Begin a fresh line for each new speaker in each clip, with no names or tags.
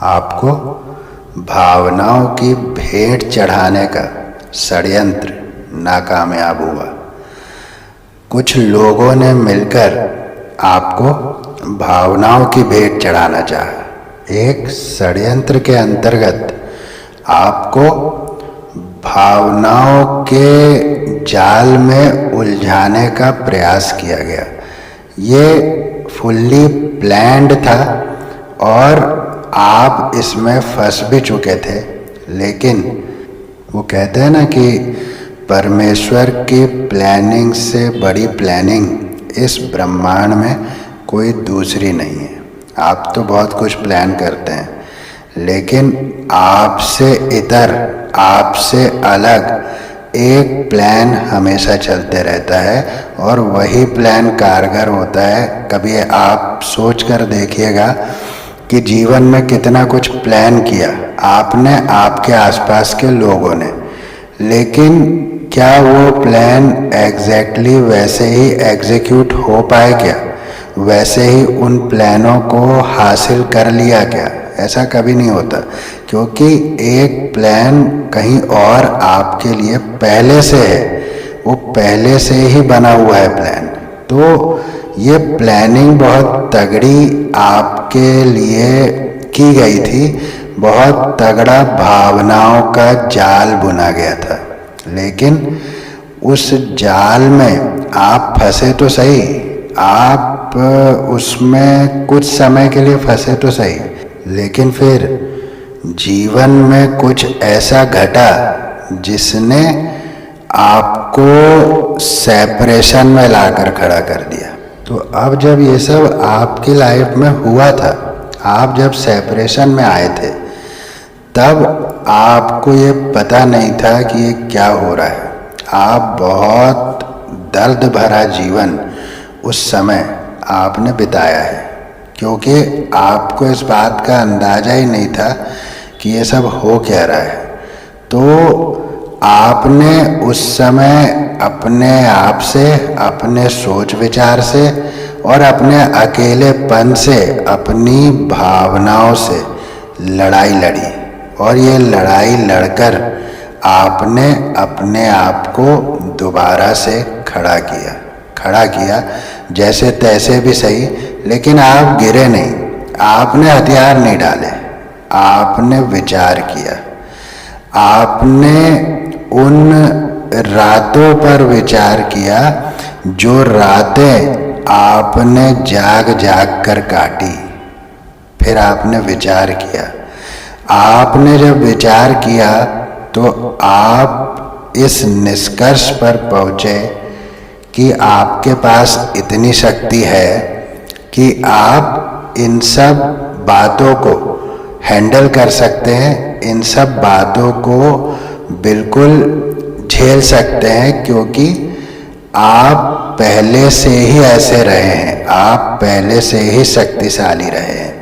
आपको भावनाओं की भेंट चढ़ाने का षड्यंत्र नाकामयाब हुआ। कुछ लोगों ने मिलकर आपको भावनाओं की भेंट चढ़ाना चाहा। एक षड्यंत्र के अंतर्गत आपको भावनाओं के जाल में उलझाने का प्रयास किया गया। ये फुल्ली प्लान्ड था और आप इसमें फंस भी चुके थे, लेकिन वो कहते हैं ना कि परमेश्वर की प्लानिंग से बड़ी प्लानिंग इस ब्रह्मांड में कोई दूसरी नहीं है। आप तो बहुत कुछ प्लान करते हैं, लेकिन आपसे इतर, आपसे अलग एक प्लान हमेशा चलते रहता है और वही प्लान कारगर होता है। कभी आप सोच कर देखिएगा कि जीवन में कितना कुछ प्लान किया आपने, आपके आसपास के लोगों ने, लेकिन क्या वो प्लान एग्जैक्टली वैसे ही एग्जीक्यूट हो पाए क्या? वैसे ही उन प्लानों को हासिल कर लिया क्या? ऐसा कभी नहीं होता, क्योंकि एक प्लान कहीं और आपके लिए पहले से है, वो पहले से ही बना हुआ है प्लान। तो ये प्लानिंग बहुत तगड़ी आपके लिए की गई थी, बहुत तगड़ा भावनाओं का जाल बुना गया था, लेकिन उस जाल में आप फंसे तो सही, आप उसमें कुछ समय के लिए फंसे तो सही, लेकिन फिर जीवन में कुछ ऐसा घटा जिसने आपको सेपरेशन में लाकर खड़ा कर दिया। तो अब जब ये सब आपकी लाइफ में हुआ था, आप जब सेपरेशन में आए थे, तब आपको ये पता नहीं था कि ये क्या हो रहा है। आप बहुत दर्द भरा जीवन उस समय आपने बिताया है, क्योंकि आपको इस बात का अंदाजा ही नहीं था कि ये सब हो क्या रहा है। तो आपने उस समय अपने आप से, अपने सोच विचार से और अपने अकेलेपन से, अपनी भावनाओं से लड़ाई लड़ी, और ये लड़ाई लड़कर आपने अपने आप को दोबारा से खड़ा किया जैसे तैसे भी सही, लेकिन आप गिरे नहीं, आपने हथियार नहीं डाले, आपने विचार किया। आपने उन रातों पर विचार किया जो रातें आपने जाग जाग कर काटी। फिर आपने विचार किया। आपने जब विचार किया तो आप इस निष्कर्ष पर पहुंचे कि आपके पास इतनी शक्ति है कि आप इन सब बातों को हैंडल कर सकते हैं, इन सब बातों को बिल्कुल झेल सकते हैं, क्योंकि आप पहले से ही ऐसे रहे हैं, आप पहले से ही शक्तिशाली रहे हैं।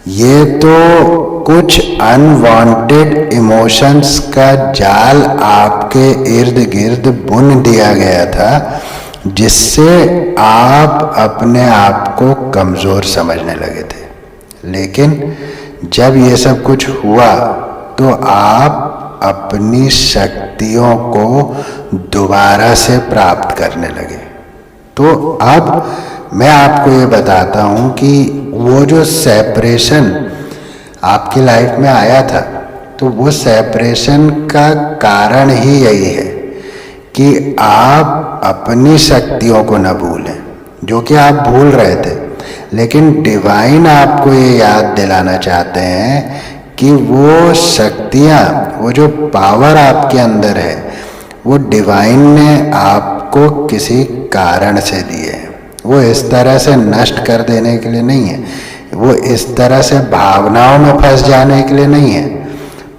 ये तो कुछ अनवांटेड इमोशंस का जाल आपके इर्द गिर्द बुन दिया गया था, जिससे आप अपने आप को कमज़ोर समझने लगे थे। लेकिन जब ये सब कुछ हुआ तो आप अपनी शक्तियों को दोबारा से प्राप्त करने लगे। तो अब मैं आपको ये बताता हूँ कि वो जो सेपरेशन आपकी लाइफ में आया था, तो वो सेपरेशन का कारण ही यही है कि आप अपनी शक्तियों को न भूलें, जो कि आप भूल रहे थे। लेकिन डिवाइन आपको ये याद दिलाना चाहते हैं कि वो शक्तियाँ, वो जो पावर आपके अंदर है, वो डिवाइन ने आपको किसी कारण से दी है। वो इस तरह से नष्ट कर देने के लिए नहीं है, वो इस तरह से भावनाओं में फंस जाने के लिए नहीं है।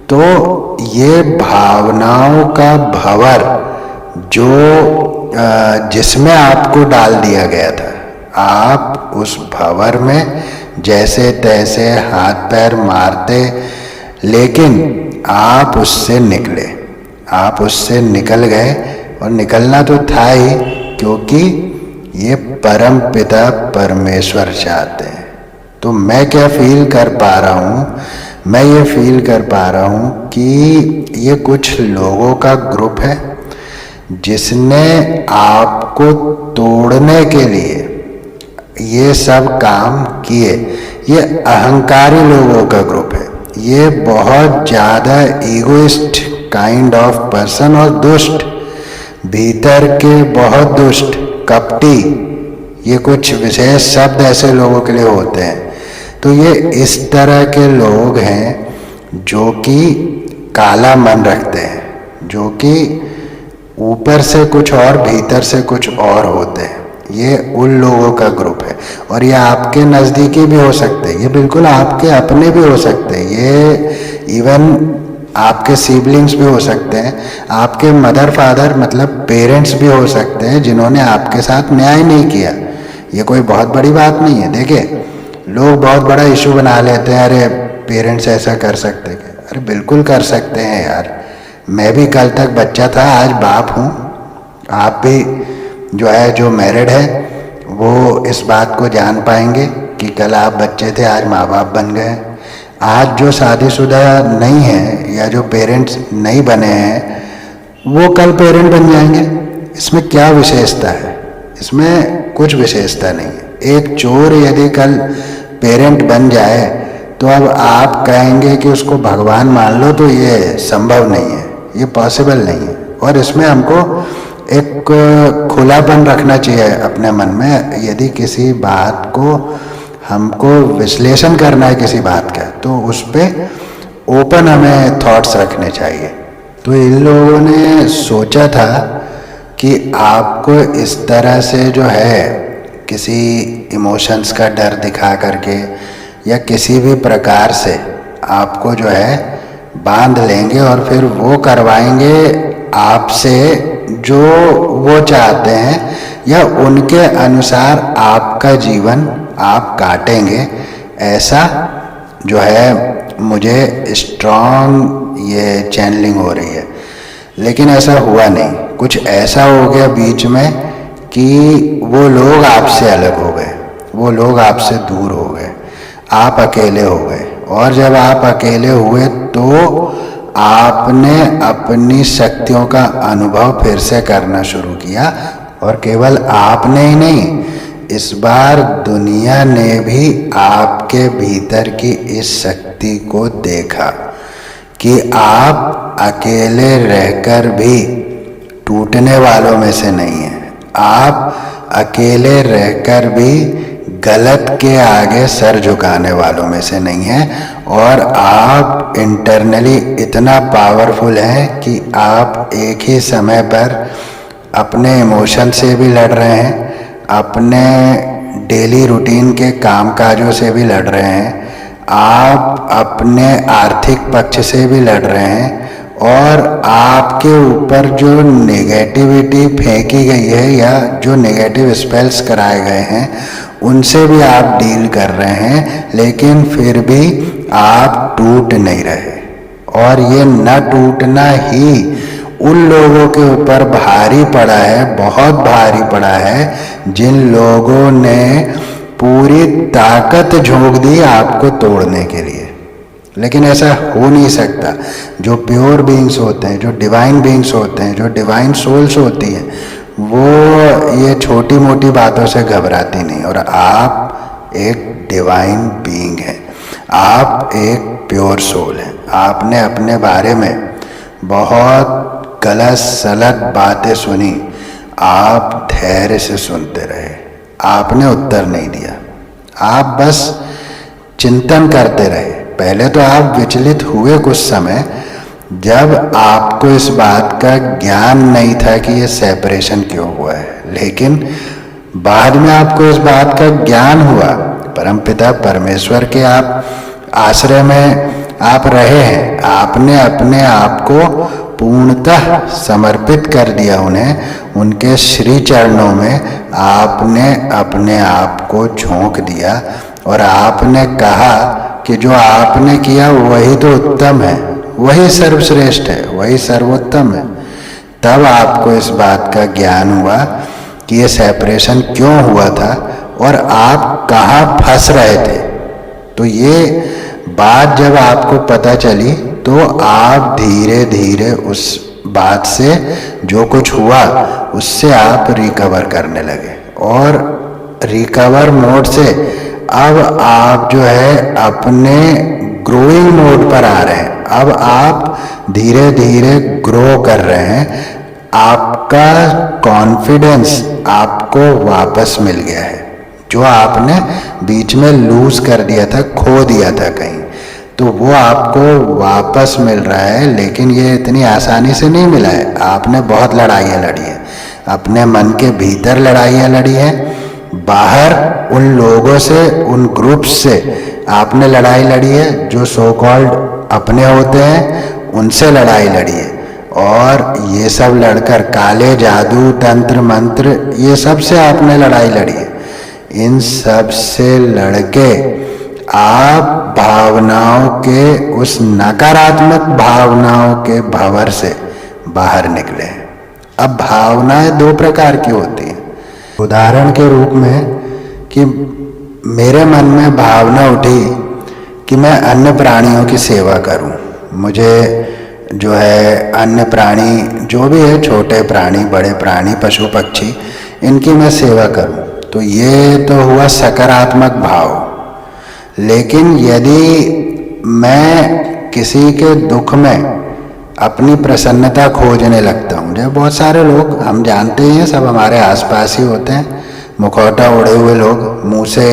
तो ये भावनाओं का भंवर जो जिसमें आपको डाल दिया गया था, आप उस भंवर में जैसे तैसे हाथ पैर मारते, लेकिन आप उससे निकले, आप उससे निकल गए। और निकलना तो था ही, क्योंकि ये परम पिता परमेश्वर चाहते हैं तो मैं क्या फील कर पा रहा हूँ, मैं ये फील कर पा रहा हूँ कि ये कुछ लोगों का ग्रुप है जिसने आपको तोड़ने के लिए ये सब काम किए। ये अहंकारी लोगों का ग्रुप है, ये बहुत ज़्यादा ईगोइस्ट काइंड ऑफ पर्सन और दुष्ट, भीतर के बहुत दुष्ट, कपटी, ये कुछ विशेष शब्द ऐसे लोगों के लिए होते हैं। तो ये इस तरह के लोग हैं जो कि काला मन रखते हैं, जो कि ऊपर से कुछ और भीतर से कुछ और होते हैं। ये उन लोगों का ग्रुप है और ये आपके नज़दीकी भी हो सकते हैं, ये बिल्कुल आपके अपने भी हो सकते हैं, ये इवन आपके सिबलिंग्स भी हो सकते हैं, आपके मदर फादर मतलब पेरेंट्स भी हो सकते हैं जिन्होंने आपके साथ न्याय नहीं किया। ये कोई बहुत बड़ी बात नहीं है। देखिए, लोग बहुत बड़ा इशू बना लेते हैं, अरे पेरेंट्स ऐसा कर सकते हैं। अरे बिल्कुल कर सकते हैं यार, मैं भी कल तक बच्चा था, आज बाप हूँ। आप भी जो है, जो मैरिड है वो इस बात को जान पाएंगे कि कल आप बच्चे थे, आज माँ बाप बन गए। आज जो शादीशुदा नहीं है या जो पेरेंट्स नहीं बने हैं वो कल पेरेंट बन जाएंगे। इसमें क्या विशेषता है? इसमें कुछ विशेषता नहीं है। एक चोर यदि कल पेरेंट बन जाए तो अब आप कहेंगे कि उसको भगवान मान लो, तो ये संभव नहीं है, ये पॉसिबल नहीं है। और इसमें हमको एक खुलापन रखना चाहिए अपने मन में। यदि किसी बात को हमको विश्लेषण करना है किसी बात का, तो उस पर ओपन हमें थॉट्स रखने चाहिए। तो इन लोगों ने सोचा था कि आपको इस तरह से जो है किसी इमोशंस का डर दिखा करके या किसी भी प्रकार से आपको जो है बांध लेंगे और फिर वो करवाएंगे आपसे जो वो चाहते हैं या उनके अनुसार आपका जीवन आप काटेंगे। ऐसा जो है मुझे स्ट्रॉन्ग ये चैनलिंग हो रही है, लेकिन ऐसा हुआ नहीं। कुछ ऐसा हो गया बीच में कि वो लोग आपसे अलग हो गए, वो लोग आपसे दूर हो गए, आप अकेले हो गए। और जब आप अकेले हुए तो आपने अपनी शक्तियों का अनुभव फिर से करना शुरू किया। और केवल आपने ही नहीं, इस बार दुनिया ने भी आपके भीतर की इस शक्ति को देखा कि आप अकेले रहकर भी टूटने वालों में से नहीं हैं। आप अकेले रहकर भी गलत के आगे सर झुकाने वालों में से नहीं हैं। और आप इंटरनली इतना पावरफुल हैं कि आप एक ही समय पर अपने इमोशन से भी लड़ रहे हैं, अपने डेली रूटीन के कामकाजों से भी लड़ रहे हैं, आप अपने आर्थिक पक्ष से भी लड़ रहे हैं, और आपके ऊपर जो नेगेटिविटी फेंकी गई है या जो नेगेटिव स्पेल्स कराए गए हैं उनसे भी आप डील कर रहे हैं। लेकिन फिर भी आप टूट नहीं रहे। और ये न टूटना ही उन लोगों के ऊपर भारी पड़ा है, बहुत भारी पड़ा है, जिन लोगों ने पूरी ताकत झोंक दी आपको तोड़ने के लिए। लेकिन ऐसा हो नहीं सकता। जो प्योर बीइंग्स होते हैं, जो डिवाइन बीइंग्स होते हैं, जो डिवाइन सोल्स होती हैं, वो ये छोटी मोटी बातों से घबराती नहीं। और आप एक डिवाइन बीइंग हैं, आप एक प्योर सोल हैं। आपने अपने बारे में बहुत गलत सलत बातें सुनी, आप धैर्य से सुनते रहे, आपने उत्तर नहीं दिया, आप बस चिंतन करते रहे। पहले तो आप विचलित हुए कुछ समय, जब आपको इस बात का ज्ञान नहीं था कि ये सेपरेशन क्यों हुआ है। लेकिन बाद में आपको इस बात का ज्ञान हुआ। परमपिता परमेश्वर के आप आश्रय में आप रहे हैं, आपने अपने आप को पूर्णतः समर्पित कर दिया उन्हें, उनके श्री चरणों में आपने अपने आप को झोंक दिया और आपने कहा कि जो आपने किया वही तो उत्तम है, वही सर्वश्रेष्ठ है, वही सर्वोत्तम है। तब आपको इस बात का ज्ञान हुआ कि ये सेपरेशन क्यों हुआ था और आप कहाँ फंस रहे थे। तो ये बात जब आपको पता चली तो आप धीरे धीरे उस बात से, जो कुछ हुआ उससे आप रिकवर करने लगे, और रिकवर मोड से अब आप जो है अपने ग्रोइंग मोड पर आ रहे हैं। अब आप धीरे धीरे ग्रो कर रहे हैं, आपका कॉन्फिडेंस आपको वापस मिल गया है, जो आपने बीच में लूज कर दिया था, खो दिया था कहीं, तो वो आपको वापस मिल रहा है। लेकिन ये इतनी आसानी से नहीं मिला है, आपने बहुत लड़ाइयाँ लड़ी हैं, अपने मन के भीतर लड़ाइयाँ लड़ी हैं, बाहर उन लोगों से, उन ग्रुप्स से आपने लड़ाई लड़ी है जो सो कॉल्ड अपने होते हैं, उनसे लड़ाई लड़ी है। और ये सब लड़कर काले जादू, तंत्र मंत्र, ये सब से आपने लड़ाई लड़ी है। इन सब से लड़के आप भावनाओं के, उस नकारात्मक भावनाओं के भंवर से बाहर निकले। अब भावनाएं दो प्रकार की होती हैं। उदाहरण के रूप में कि मेरे मन में भावना उठी कि मैं अन्य प्राणियों की सेवा करूं, मुझे जो है अन्य प्राणी जो भी है, छोटे प्राणी, बड़े प्राणी, पशु पक्षी, इनकी मैं सेवा करूं, तो ये तो हुआ सकारात्मक भाव। लेकिन यदि मैं किसी के दुख में अपनी प्रसन्नता खोजने लगता हूँ, जब बहुत सारे लोग हम जानते हैं, सब हमारे आसपास ही होते हैं, मुखौटा ओढ़े हुए लोग, मुंह से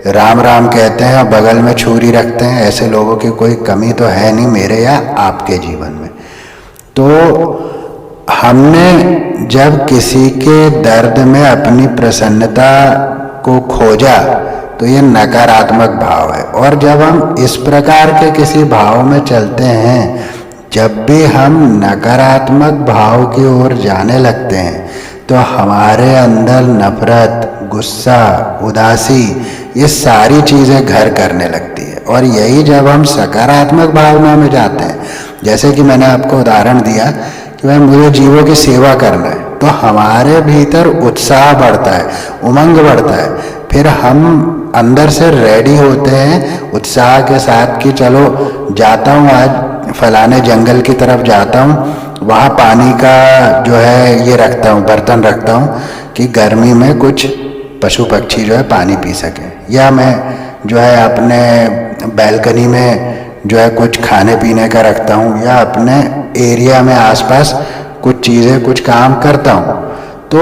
राम राम कहते हैं और बगल में छुरी रखते हैं, ऐसे लोगों की कोई कमी तो है नहीं मेरे या आपके जीवन में। तो हमने जब किसी के दर्द में अपनी प्रसन्नता को खोजा तो ये नकारात्मक भाव है। और जब हम इस प्रकार के किसी भाव में चलते हैं, जब भी हम नकारात्मक भाव की ओर जाने लगते हैं, तो हमारे अंदर नफरत, गुस्सा, उदासी, ये सारी चीज़ें घर करने लगती है। और यही जब हम सकारात्मक भावना में जाते हैं, जैसे कि मैंने आपको उदाहरण दिया कि भाई मुझे जीवों की सेवा करना है, तो हमारे भीतर उत्साह बढ़ता है, उमंग बढ़ता है, फिर हम अंदर से रेडी होते हैं उत्साह के साथ कि चलो जाता हूँ, आज फलाने जंगल की तरफ जाता हूँ, वहाँ पानी का जो है ये रखता हूँ, बर्तन रखता हूँ कि गर्मी में कुछ पशु पक्षी जो है पानी पी सकें, या मैं जो है अपने बैल्कनी में जो है कुछ खाने पीने का रखता हूँ, या अपने एरिया में आसपास कुछ चीज़ें, कुछ काम करता हूँ। तो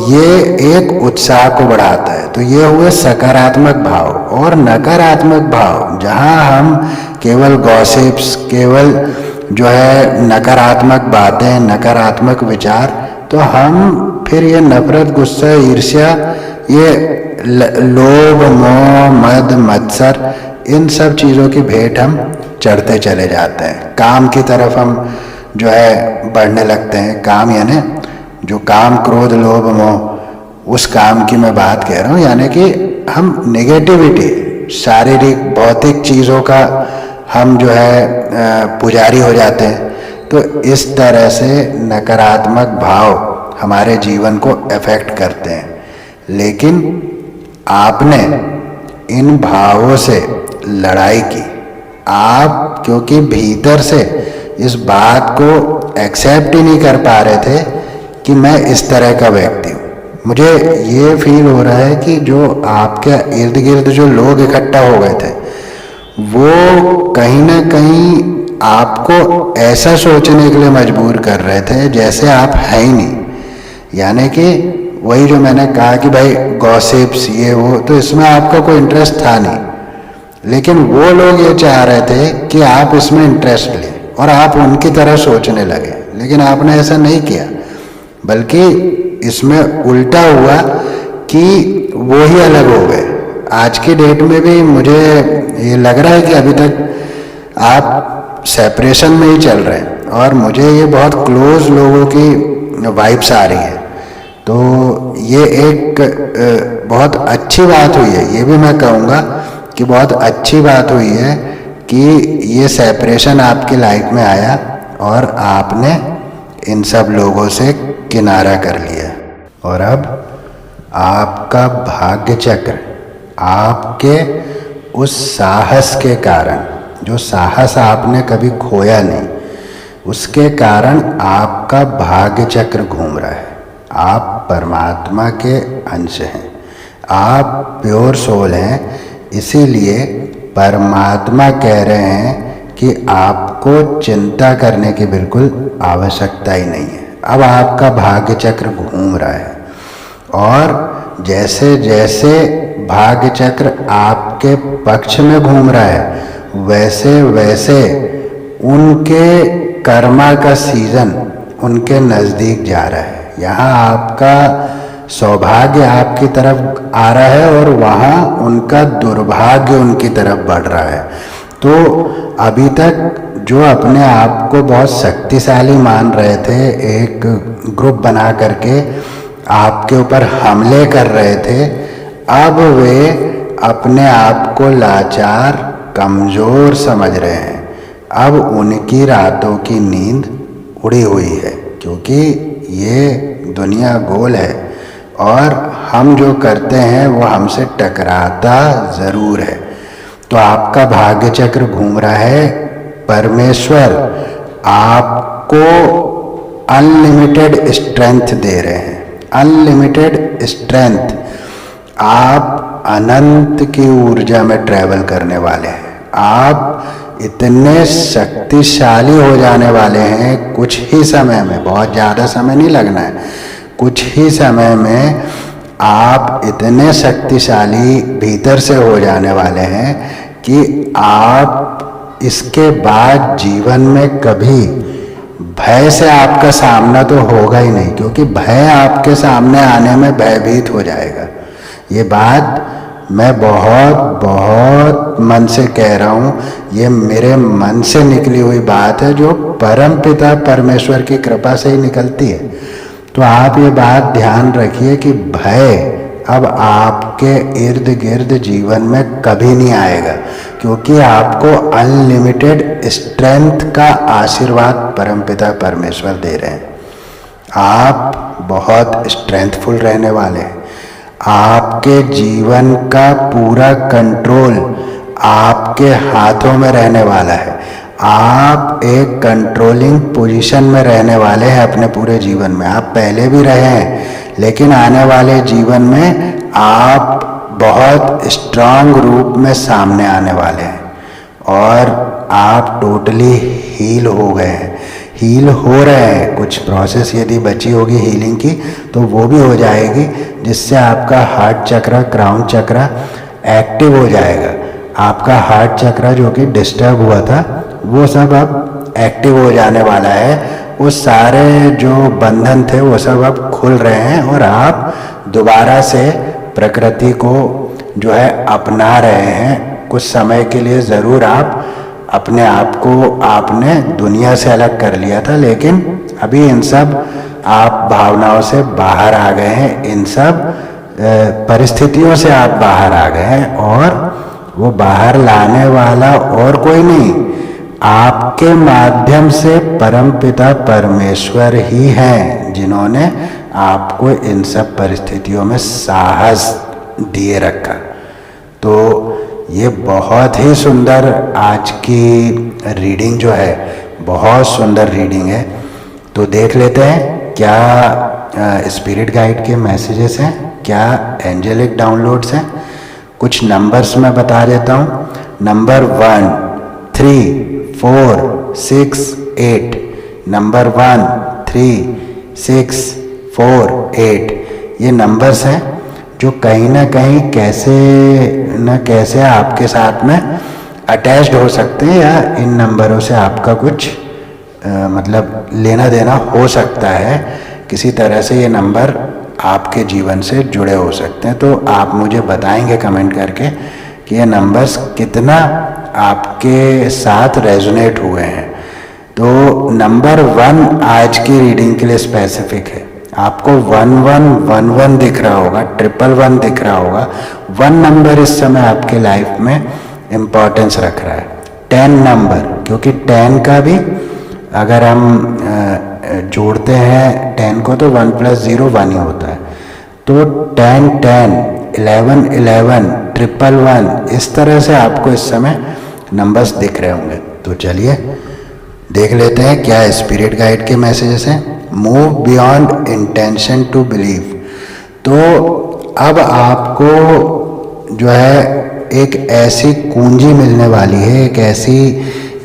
ये एक उत्साह को बढ़ाता है। तो ये हुए सकारात्मक भाव। और नकारात्मक भाव, जहाँ हम केवल गॉसिप्स, केवल जो है नकारात्मक बातें, नकारात्मक विचार, तो हम फिर ये नफरत, गुस्सा, ईर्ष्या, ये लोभ, मोह, मद, मत्सर, इन सब चीज़ों की भेंट हम चढ़ते चले जाते हैं। काम की तरफ हम जो है बढ़ने लगते हैं। काम यानी जो काम, क्रोध, लोभ, मोह, उस काम की मैं बात कह रहा हूँ, यानी कि हम नेगेटिविटी, शारीरिक, भौतिक चीज़ों का हम जो है पुजारी हो जाते हैं। तो इस तरह से नकारात्मक भाव हमारे जीवन को अफेक्ट करते हैं। लेकिन आपने इन भावों से लड़ाई की, आप क्योंकि भीतर से इस बात को एक्सेप्ट ही नहीं कर पा रहे थे कि मैं इस तरह का व्यक्ति हूँ। मुझे ये फील हो रहा है कि जो आपके इर्द गिर्द जो लोग इकट्ठा हो गए थे, वो कहीं ना कहीं आपको ऐसा सोचने के लिए मजबूर कर रहे थे जैसे आप है ही नहीं। यानी कि वही जो मैंने कहा कि भाई गॉसिप्स, ये वो, तो इसमें आपका कोई इंटरेस्ट था नहीं, लेकिन वो लोग ये चाह रहे थे कि आप इसमें इंटरेस्ट लें और आप उनकी तरह सोचने लगे। लेकिन आपने ऐसा नहीं किया, बल्कि इसमें उल्टा हुआ कि वो ही अलग हो गए। आज की डेट में भी मुझे ये लग रहा है कि अभी तक आप सेपरेशन में ही चल रहे हैं, और मुझे ये बहुत क्लोज लोगों की वाइब्स आ रही है। तो ये एक बहुत अच्छी बात हुई है, ये भी मैं कहूँगा कि बहुत अच्छी बात हुई है कि ये सेपरेशन आपकी लाइफ में आया और आपने इन सब लोगों से किनारा कर लिया। और अब आपका भाग्य चक्र आपके उस साहस के कारण, जो साहस आपने कभी खोया नहीं, उसके कारण आपका भाग्य चक्र घूम रहा है। आप परमात्मा के अंश हैं, आप प्योर सोल हैं, इसीलिए परमात्मा कह रहे हैं कि आपको चिंता करने की बिल्कुल आवश्यकता ही नहीं है। अब आपका भाग्य चक्र घूम रहा है और जैसे जैसे भाग्य चक्र आपके पक्ष में घूम रहा है वैसे वैसे उनके कर्मा का सीजन उनके नज़दीक जा रहा है। यहाँ आपका सौभाग्य आपकी तरफ आ रहा है और वहाँ उनका दुर्भाग्य उनकी तरफ बढ़ रहा है। तो अभी तक जो अपने आप को बहुत शक्तिशाली मान रहे थे, एक ग्रुप बना करके आपके ऊपर हमले कर रहे थे, अब वे अपने आप को लाचार कमज़ोर समझ रहे हैं। अब उनकी रातों की नींद उड़ी हुई है, क्योंकि ये दुनिया गोल है और हम जो करते हैं वो हमसे टकराता ज़रूर है। तो आपका भाग्य चक्र घूम रहा है। परमेश्वर आपको अनलिमिटेड स्ट्रेंथ दे रहे हैं, अनलिमिटेड स्ट्रेंथ। आप अनंत की ऊर्जा में ट्रैवल करने वाले हैं। आप इतने शक्तिशाली हो जाने वाले हैं कुछ ही समय में, बहुत ज़्यादा समय नहीं लगना है, कुछ ही समय में आप इतने शक्तिशाली भीतर से हो जाने वाले हैं कि आप इसके बाद जीवन में कभी भय से आपका सामना तो होगा ही नहीं, क्योंकि भय आपके सामने आने में भयभीत हो जाएगा। ये बात मैं बहुत बहुत मन से कह रहा हूँ, ये मेरे मन से निकली हुई बात है जो परम पिता परमेश्वर की कृपा से ही निकलती है। तो आप ये बात ध्यान रखिए कि भय अब आपके इर्द गिर्द जीवन में कभी नहीं आएगा, क्योंकि आपको अनलिमिटेड स्ट्रेंथ का आशीर्वाद परमपिता परमेश्वर दे रहे हैं। आप बहुत स्ट्रेंथफुल रहने वाले हैं। आपके जीवन का पूरा कंट्रोल आपके हाथों में रहने वाला है। आप एक कंट्रोलिंग पोजीशन में रहने वाले हैं अपने पूरे जीवन में। आप पहले भी रहे हैं, लेकिन आने वाले जीवन में आप बहुत स्ट्रांग रूप में सामने आने वाले हैं और आप टोटली हील हो गए हैं, हील हो रहे हैं। कुछ प्रोसेस यदि बची होगी हीलिंग की तो वो भी हो जाएगी, जिससे आपका हार्ट चक्र, क्राउन चक्र एक्टिव हो जाएगा। आपका हार्ट चक्र जो कि डिस्टर्ब हुआ था वो सब अब एक्टिव हो जाने वाला है। वो सारे जो बंधन थे वो सब अब खुल रहे हैं और आप दोबारा से प्रकृति को जो है अपना रहे हैं। कुछ समय के लिए ज़रूर आप अपने आप को आपने दुनिया से अलग कर लिया था, लेकिन अभी इन सब आप भावनाओं से बाहर आ गए हैं, इन सब परिस्थितियों से आप बाहर आ गए हैं और वो बाहर लाने वाला और कोई नहीं, आपके माध्यम से परमपिता परमेश्वर ही हैं, जिन्होंने आपको इन सब परिस्थितियों में साहस दिए रखा। तो ये बहुत ही सुंदर आज की रीडिंग जो है, बहुत सुंदर रीडिंग है। तो देख लेते हैं क्या स्पिरिट गाइड के मैसेजेस हैं, क्या एंजेलिक डाउनलोड्स हैं। कुछ नंबर्स मैं बता देता हूँ। नंबर 1 3 4 6 8, नंबर 1 3 6 4 8, ये नंबर्स हैं जो कहीं ना कहीं कैसे न कैसे आपके साथ में अटैच्ड हो सकते हैं, या इन नंबरों से आपका कुछ मतलब लेना देना हो सकता है। किसी तरह से ये नंबर आपके जीवन से जुड़े हो सकते हैं। तो आप मुझे बताएंगे कमेंट करके कि ये नंबर्स कितना आपके साथ रेजोनेट हुए हैं। तो नंबर 1 आज की रीडिंग के लिए स्पेसिफिक है। आपको 1111 दिख रहा होगा, 111 दिख रहा होगा। 1 नंबर इस समय आपके लाइफ में इम्पोर्टेंस रख रहा है। 10 नंबर, क्योंकि 10 का भी अगर हम जोड़ते हैं 10 को तो 1 + 0 1 ही होता है। तो 10 10, 11 11 111, इस तरह से आपको इस समय नंबर्स दिख रहे होंगे। तो चलिए देख लेते हैं क्या स्पिरिट गाइड के मैसेजेस हैं। Move beyond intention to believe. तो अब आपको जो है एक ऐसी कुंजी मिलने वाली है, एक ऐसी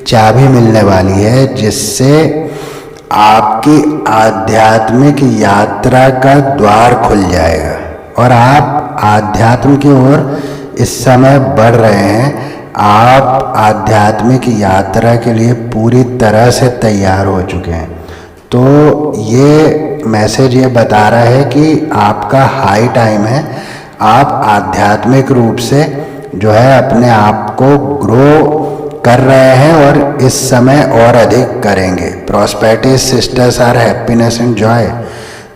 चाबी मिलने वाली है जिससे आपकी आध्यात्मिक यात्रा का द्वार खुल जाएगा और आप आध्यात्म की ओर इस समय बढ़ रहे हैं। आप आध्यात्मिक यात्रा के लिए पूरी तरह से तैयार हो चुके हैं। तो ये मैसेज ये बता रहा है कि आपका हाई टाइम है। आप आध्यात्मिक रूप से जो है अपने आप को ग्रो कर रहे हैं और इस समय और अधिक करेंगे। Prosperity sisters are happiness and Joy.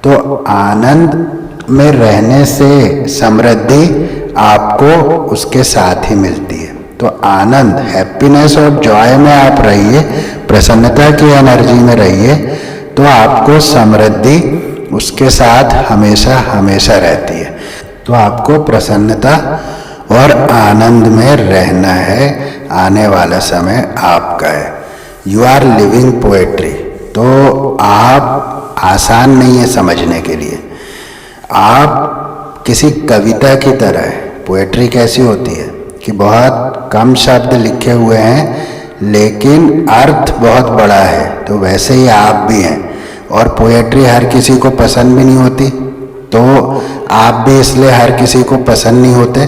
तो आनंद में रहने से समृद्धि आपको उसके साथ ही मिलती है। तो आनंद, हैप्पीनेस और जॉय में आप रहिए, प्रसन्नता की एनर्जी में रहिए, तो आपको समृद्धि उसके साथ हमेशा हमेशा रहती है। तो आपको प्रसन्नता और आनंद में रहना है। आने वाला समय आपका है। You are living poetry. तो आप आसान नहीं है समझने के लिए। आप किसी कविता की तरह है। पोएट्री कैसी होती है कि बहुत कम शब्द लिखे हुए हैं लेकिन अर्थ बहुत बड़ा है। तो वैसे ही आप भी हैं। और पोएट्री हर किसी को पसंद भी नहीं होती, तो आप भी इसलिए हर किसी को पसंद नहीं होते।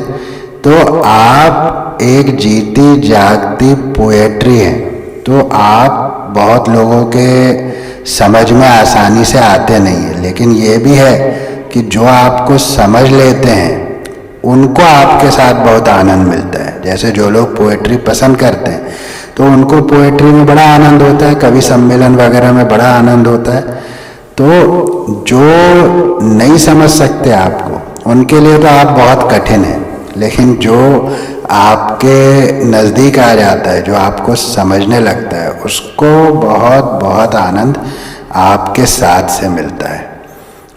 तो आप एक जीती जागती पोएट्री हैं। तो आप बहुत लोगों के समझ में आसानी से आते नहीं हैं, लेकिन ये भी है कि जो आपको समझ लेते हैं उनको आपके साथ बहुत आनंद मिलता है। जैसे जो लोग पोएट्री पसंद करते हैं तो उनको पोएट्री में बड़ा आनंद होता है, कवि सम्मेलन वगैरह में बड़ा आनंद होता है। तो जो नहीं समझ सकते आपको, उनके लिए तो आप बहुत कठिन हैं। लेकिन जो आपके नज़दीक आ जाता है, जो आपको समझने लगता है, उसको बहुत बहुत आनंद आपके साथ से मिलता है।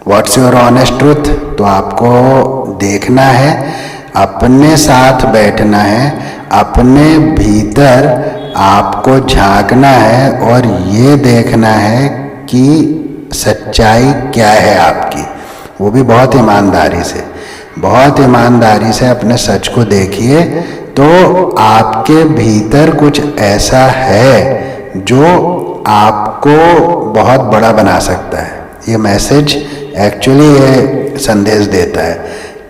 What's your honest truth? तो आपको देखना है, अपने साथ बैठना है, अपने भीतर आपको झांकना है और ये देखना है कि सच्चाई क्या है आपकी। वो भी बहुत ईमानदारी से, बहुत ईमानदारी से अपने सच को देखिए। तो आपके भीतर कुछ ऐसा है जो आपको बहुत बड़ा बना सकता है। ये मैसेज एक्चुअली ये संदेश देता है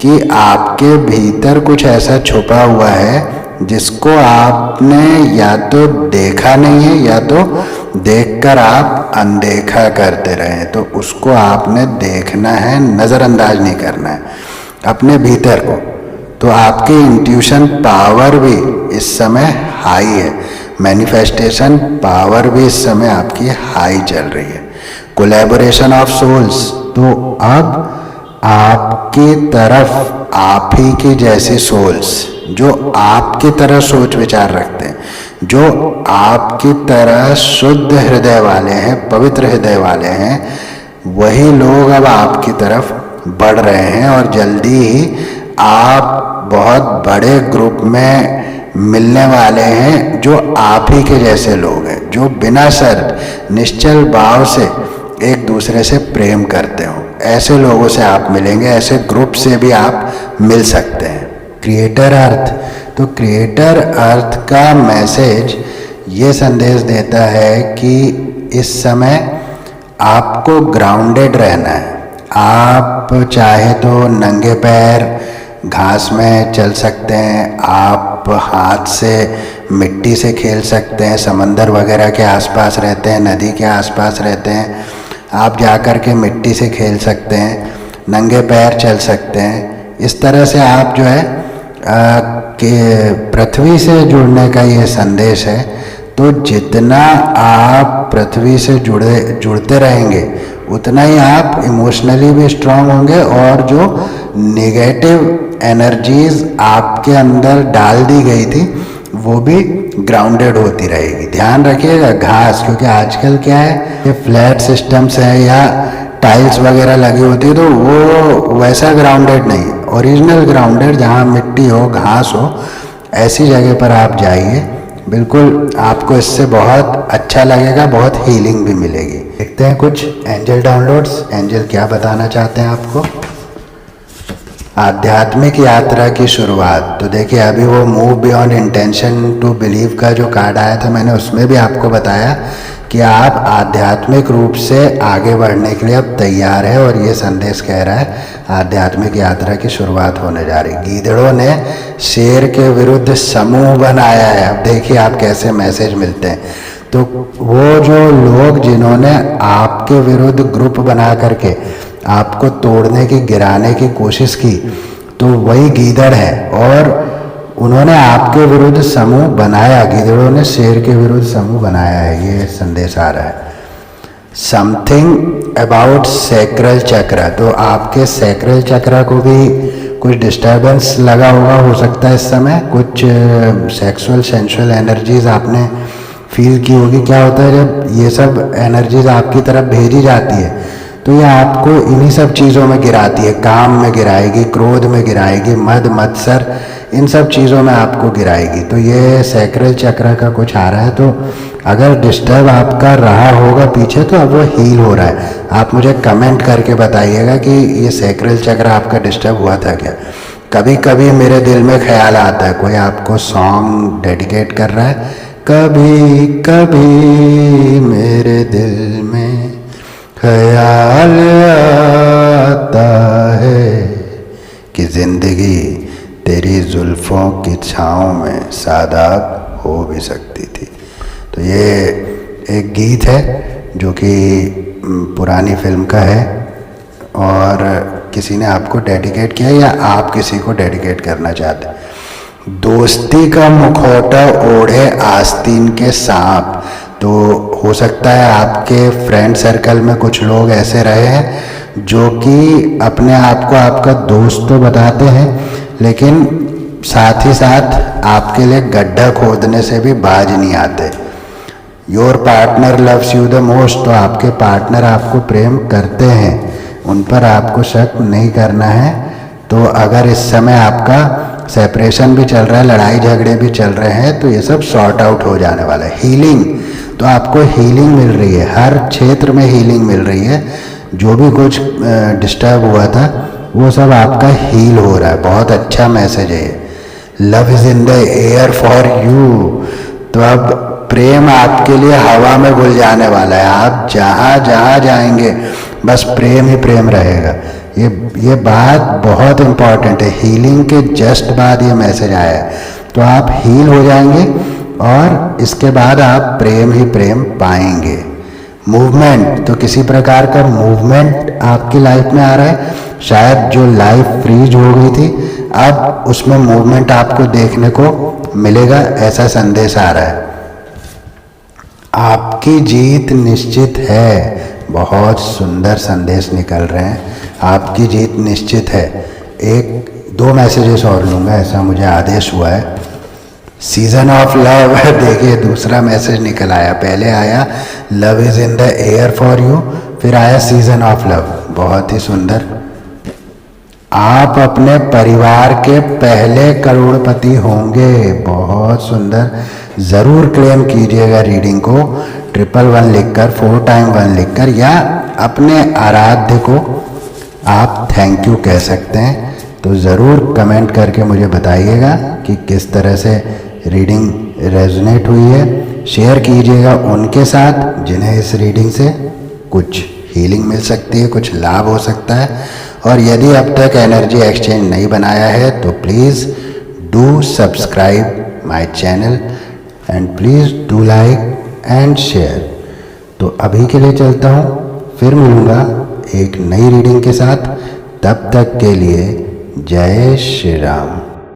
कि आपके भीतर कुछ ऐसा छुपा हुआ है जिसको आपने या तो देखा नहीं है या तो देखकर आप अनदेखा करते रहे। तो उसको आपने देखना है, नज़रअंदाज नहीं करना है अपने भीतर को। तो आपकी इंट्यूशन पावर भी इस समय हाई है, मैनिफेस्टेशन पावर भी इस समय आपकी हाई चल रही है। Collaboration of souls. तो अब आपकी तरफ आप ही की जैसी सोल्स जो आपकी तरह सोच विचार रखते हैं, जो आपकी तरह शुद्ध हृदय वाले हैं, पवित्र हृदय वाले हैं, वही लोग अब आपकी तरफ बढ़ रहे हैं और जल्दी ही आप बहुत बड़े ग्रुप में मिलने वाले हैं जो आप ही के जैसे लोग हैं, जो बिना शर्त निश्चल भाव से एक दूसरे से प्रेम करते हो। ऐसे लोगों से आप मिलेंगे, ऐसे ग्रुप से भी आप मिल सकते हैं। क्रिएटर अर्थ। तो क्रिएटर अर्थ का मैसेज ये संदेश देता है कि इस समय आपको ग्राउंडेड रहना है। आप चाहे तो नंगे पैर घास में चल सकते हैं, आप हाथ से मिट्टी से खेल सकते हैं, समंदर वगैरह के आसपास रहते हैं, नदी के आसपास रहते हैं, आप जाकर के मिट्टी से खेल सकते हैं, नंगे पैर चल सकते हैं। इस तरह से आप जो है कि पृथ्वी से जुड़ने का ये संदेश है। तो जितना आप पृथ्वी से जुड़ते रहेंगे उतना ही आप इमोशनली भी स्ट्रांग होंगे और जो नेगेटिव एनर्जीज आपके अंदर डाल दी गई थी वो भी ग्राउंडेड होती रहेगी। ध्यान रखिएगा घास, क्योंकि आजकल क्या है ये फ्लैट सिस्टम्स है या टाइल्स वगैरह लगी होती है तो वो वैसा ग्राउंडेड नहीं है। ओरिजिनल ग्राउंडेड, जहाँ मिट्टी हो, घास हो, ऐसी जगह पर आप जाइए। बिल्कुल आपको इससे बहुत अच्छा लगेगा, बहुत हीलिंग भी मिलेगी। देखते हैं कुछ एंजल डाउनलोड्स, एंजल क्या बताना चाहते हैं आपको। आध्यात्मिक यात्रा की शुरुआत। तो देखिए अभी वो move beyond intention to believe का जो कार्ड आया था, मैंने उसमें भी आपको बताया कि आप आध्यात्मिक रूप से आगे बढ़ने के लिए अब तैयार है, और ये संदेश कह रहा है आध्यात्मिक यात्रा की शुरुआत होने जा रही। गीदड़ों ने शेर के विरुद्ध समूह बनाया है। अब देखिए आप कैसे मैसेज मिलते हैं। तो वो जो लोग जिन्होंने आपके विरुद्ध ग्रुप बना करके आपको तोड़ने की, गिराने की कोशिश की, तो वही गीदड़ है, और उन्होंने आपके विरुद्ध समूह बनाया। गीदड़ों ने शेर के विरुद्ध समूह बनाया है, ये संदेश आ रहा है। समथिंग अबाउट सैक्रल चक्र। तो आपके सैक्रल चक्र को भी कुछ डिस्टर्बेंस लगा होगा, हो सकता है इस समय कुछ सेक्सुअल सेंसुअल एनर्जीज आपने फील की होगी। क्या होता है जब ये सब एनर्जीज आपकी तरफ भेजी जाती है, तो ये आपको इन्हीं सब चीज़ों में गिराती है। काम में गिराएगी, क्रोध में गिराएगी, मद मत्सर, इन सब चीज़ों में आपको गिराएगी। तो ये सैक्रल चक्र का कुछ आ रहा है। तो अगर डिस्टर्ब आपका रहा होगा पीछे, तो अब वो हील हो रहा है। आप मुझे कमेंट करके बताइएगा कि ये सैक्रल चक्र आपका डिस्टर्ब हुआ था क्या। कभी कभी मेरे दिल में ख्याल आता है, कोई आपको सॉन्ग डेडिकेट कर रहा है, कभी कभी मेरे दिल में ख्याल आता है कि जिंदगी तेरी जुल्फ़ों की छाँव में सादाब हो भी सकती थी। तो ये एक गीत है जो कि पुरानी फिल्म का है, और किसी ने आपको डेडिकेट किया या आप किसी को डेडिकेट करना चाहते हैं। दोस्ती का मुखौटा ओढ़े आस्तीन के सांप। तो हो सकता है आपके फ्रेंड सर्कल में कुछ लोग ऐसे रहे हैं जो कि अपने आप को आपका दोस्त तो बताते हैं, लेकिन साथ ही साथ आपके लिए गड्ढा खोदने से भी बाज नहीं आते। Your partner loves you the most. तो आपके पार्टनर आपको प्रेम करते हैं, उन पर आपको शक नहीं करना है। तो अगर इस समय आपका सेपरेशन भी चल रहा है, लड़ाई झगड़े भी चल रहे हैं, तो ये सब सॉर्ट आउट हो जाने वाला है। हीलिंग, तो आपको हीलिंग मिल रही है, हर क्षेत्र में हीलिंग मिल रही है। जो भी कुछ डिस्टर्ब हुआ था वो सब आपका हील हो रहा है। बहुत अच्छा मैसेज है ये। Love is in the air for you. तो अब प्रेम आपके लिए हवा में घुल जाने वाला है। आप जहाँ जहाँ जाएंगे बस प्रेम ही प्रेम रहेगा। ये बात बहुत इम्पॉर्टेंट है। हीलिंग के जस्ट बाद ये मैसेज आया है। तो आप हील हो जाएंगे और इसके बाद आप प्रेम ही प्रेम पाएंगे। मूवमेंट, तो किसी प्रकार का मूवमेंट आपकी लाइफ में आ रहा है। शायद जो लाइफ फ्रीज हो गई थी, अब उसमें मूवमेंट आपको देखने को मिलेगा, ऐसा संदेश आ रहा है। आपकी जीत निश्चित है। बहुत सुंदर संदेश निकल रहे हैं। आपकी जीत निश्चित है। एक दो मैसेजेस और लूँगा, ऐसा मुझे आदेश हुआ है। सीजन ऑफ लव, देखिए दूसरा मैसेज निकल आया। पहले आया love is in the air for you, फिर आया सीजन ऑफ लव। बहुत ही सुंदर। आप अपने परिवार के पहले करोड़पति होंगे। बहुत सुंदर। ज़रूर क्लेम कीजिएगा रीडिंग को 111 लिखकर, 4 टाइम 1 लिखकर, या अपने आराध्य को आप थैंक यू कह सकते हैं। तो ज़रूर कमेंट करके मुझे बताइएगा कि किस तरह से रीडिंग रेजोनेट हुई है। शेयर कीजिएगा उनके साथ जिन्हें इस रीडिंग से कुछ हीलिंग मिल सकती है, कुछ लाभ हो सकता है। और यदि अब तक एनर्जी एक्सचेंज नहीं बनाया है तो please do subscribe my channel and please do like and share. तो अभी के लिए चलता हूँ, फिर मिलूँगा एक नई रीडिंग के साथ। तब तक के लिए जय श्री राम।